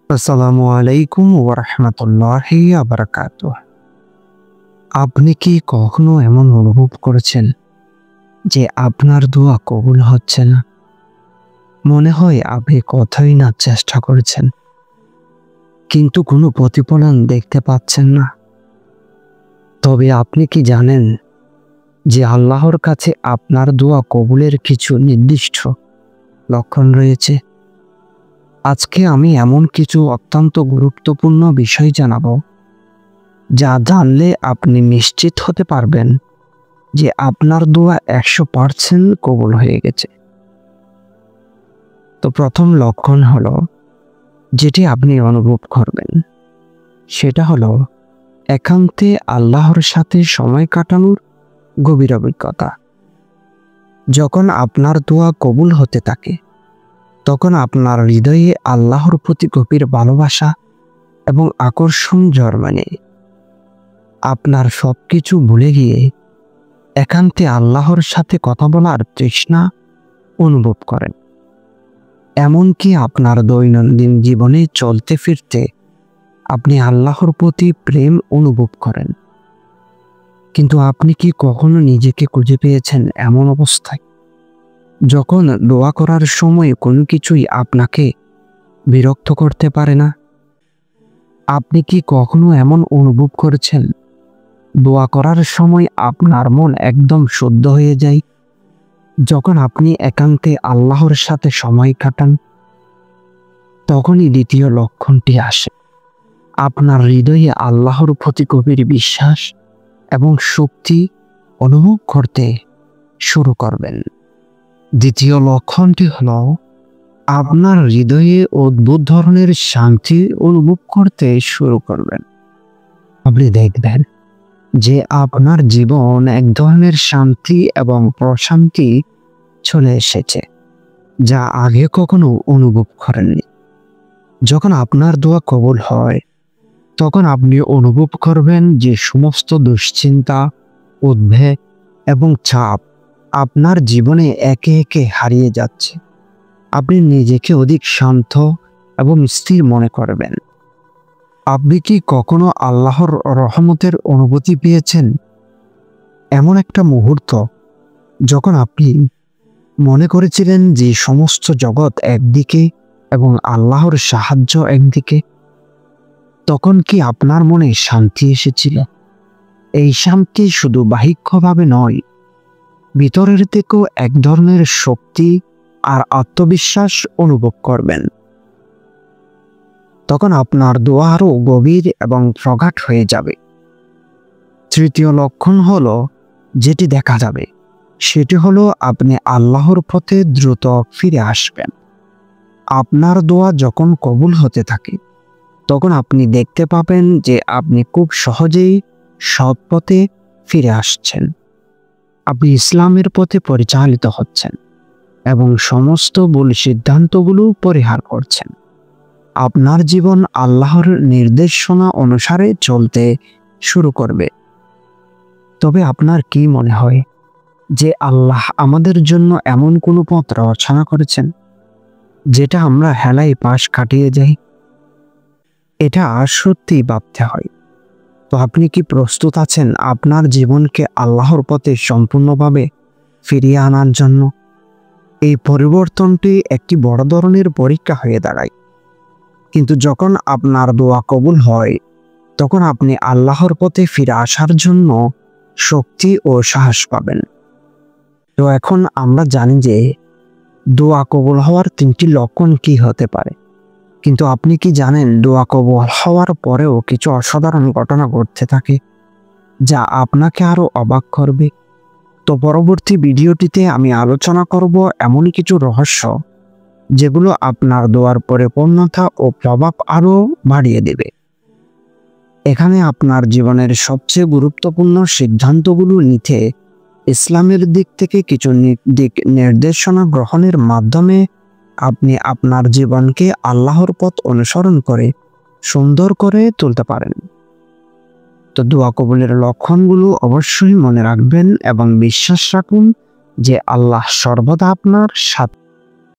আসসালামু আলাইকুম ওয়া রাহমাতুল্লাহি ওয়া বারাকাতুহু। আপনি কি কখনো এমন অনুভব করেছেন যে আপনার দোয়া কবুল হচ্ছে না? মনে হয় আপনি কতই না চেষ্টা করেছেন, কিন্তু কোনো প্রতিফলন দেখতে পাচ্ছেন না। তবে আপনি কি জানেন যে আল্লাহর কাছে আপনার দোয়া কবুলের কিছু নির্দিষ্ট লক্ষণ রয়েছে? আজকে আমি এমন কিছু অত্যন্ত গুরুত্বপূর্ণ বিষয় জানাবো, যা জানলে আপনি নিশ্চিত হতে পারবেন যে আপনার দোয়া 100% কবুল হয়ে গেছে। তো প্রথম লক্ষণ হলো, যেটি আপনি অনুভব করবেন, সেটা হলো একান্তে আল্লাহর সাথে সময় কাটানোর গভীর অভিজ্ঞতা। যখন আপনার দোয়া কবুল হতে থাকে, তখন আপনার হৃদয়ে আল্লাহর প্রতি গভীর ভালোবাসা এবং আকর্ষণ জন্মে নেয়। আপনার সবকিছু ভুলে গিয়ে একান্তে আল্লাহর সাথে কথা বলার তৃষ্ণা অনুভব করেন। এমনকি আপনার দৈনন্দিন জীবনে চলতে ফিরতে আপনি আল্লাহর প্রতি প্রেম অনুভব করেন। কিন্তু আপনি কি কখনো নিজেকে খুঁজে পেয়েছেন এমন অবস্থায়, যখন দোয়া করার সময় কোনো কিছুই আপনাকে বিরক্ত করতে পারে না? আপনি কি কখনো এমন অনুভব করেছেন দোয়া করার সময় আপনার মন একদম শুদ্ধ হয়ে যায় যখন আপনি একান্তে আল্লাহর সাথে সময় কাটান? তখনই দ্বিতীয় লক্ষণটি আসে। আপনার হৃদয়ে আল্লাহর প্রতি গভীর বিশ্বাস এবং শক্তি অনুভব করতে শুরু করবেন। দ্বিতীয় লক্ষণটি হল, আপনার হৃদয়ে অদ্ভুত ধরনের শান্তি অনুভব করতে শুরু করবেন। আপনি দেখবেন যে আপনার জীবন এক ধরনের শান্তি এবং প্রশান্তি চলে এসেছে, যা আগে কখনো অনুভব করেননি। যখন আপনার দোয়া কবুল হয়, তখন আপনি অনুভব করবেন যে সমস্ত দুশ্চিন্তা, উদ্বেগ এবং চাপ আপনার জীবনে একে একে হারিয়ে যাচ্ছে। আপনি নিজেকে অধিক শান্ত এবং স্থির মনে করবেন। আপনি কি কখনো আল্লাহর রহমতের অনুভূতি পেয়েছেন? এমন একটা মুহূর্ত যখন আপনি মনে করেছিলেন যে সমস্ত জগৎ একদিকে এবং আল্লাহর সাহায্য একদিকে। তখন কি আপনার মনে শান্তি এসেছিল? এই শান্তি শুধু বাহ্যিকভাবে নয়, ভিতরের থেকেও এক ধরনের শক্তি আর আত্মবিশ্বাস অনুভব করবেন। তখন আপনার দোয়া আরও গভীর এবং প্রগাঢ় হয়ে যাবে। তৃতীয় লক্ষণ হলো, যেটি দেখা যাবে, সেটি হলো আপনি আল্লাহর পথে দ্রুত ফিরে আসবেন। আপনার দোয়া যখন কবুল হতে থাকে, তখন আপনি দেখতে পাবেন যে আপনি খুব সহজেই সৎ পথে ফিরে আসছেন। আপনি ইসলামের পথে পরিচালিত হচ্ছেন এবং সমস্ত ভুল সিদ্ধান্তগুলো পরিহার করছেন। আপনার জীবন আল্লাহর নির্দেশনা অনুসারে চলতে শুরু করবে। তবে আপনার কি মনে হয় যে আল্লাহ আমাদের জন্য এমন কোনো পথ রচনা করেছেন যেটা আমরা হেলায় পাশ কাটিয়ে যাই? এটা সত্যি ভাবতে হয়। তো আপনি কি প্রস্তুত আছেন আপনার জীবনকে আল্লাহর পথে সম্পূর্ণভাবে ফিরিয়ে আনার জন্য? এই পরিবর্তনটি একটি বড় ধরনের পরীক্ষা হয়ে দাঁড়ায়, কিন্তু যখন আপনার দোয়া কবুল হয়, তখন আপনি আল্লাহর পথে ফিরে আসার জন্য শক্তি ও সাহস পাবেন। তো এখন আমরা জানি যে দোয়া কবুল হওয়ার 3টি লক্ষণ কি হতে পারে, কিন্তু আপনি কি জানেন দোয়া কবুল হওয়ার পরেও কিছু অসাধারণ ঘটনা ঘটতে থাকে, যা আপনাকে আরো অবাক করবে? তো পরবর্তী ভিডিওটিতে আমি আলোচনা করব এমনই কিছু রহস্য, যেগুলো আপনার দোয়ার পরিপূর্ণতা ও প্রভাব আরো বাড়িয়ে দেবে। এখানে আপনার জীবনের সবচেয়ে গুরুত্বপূর্ণ সিদ্ধান্তগুলো নিতে ইসলামের দিক থেকে কিছু দিক নির্দেশনা গ্রহণের মাধ্যমে আপনি আপনার জীবনকে আল্লাহর পথ অনুসরণ করে সুন্দর করে তুলতে পারেন। তো দোয়া কবুলের লক্ষণগুলো অবশ্যই মনে রাখবেন এবং বিশ্বাস রাখুন যে আল্লাহ সর্বদা আপনার সাথে।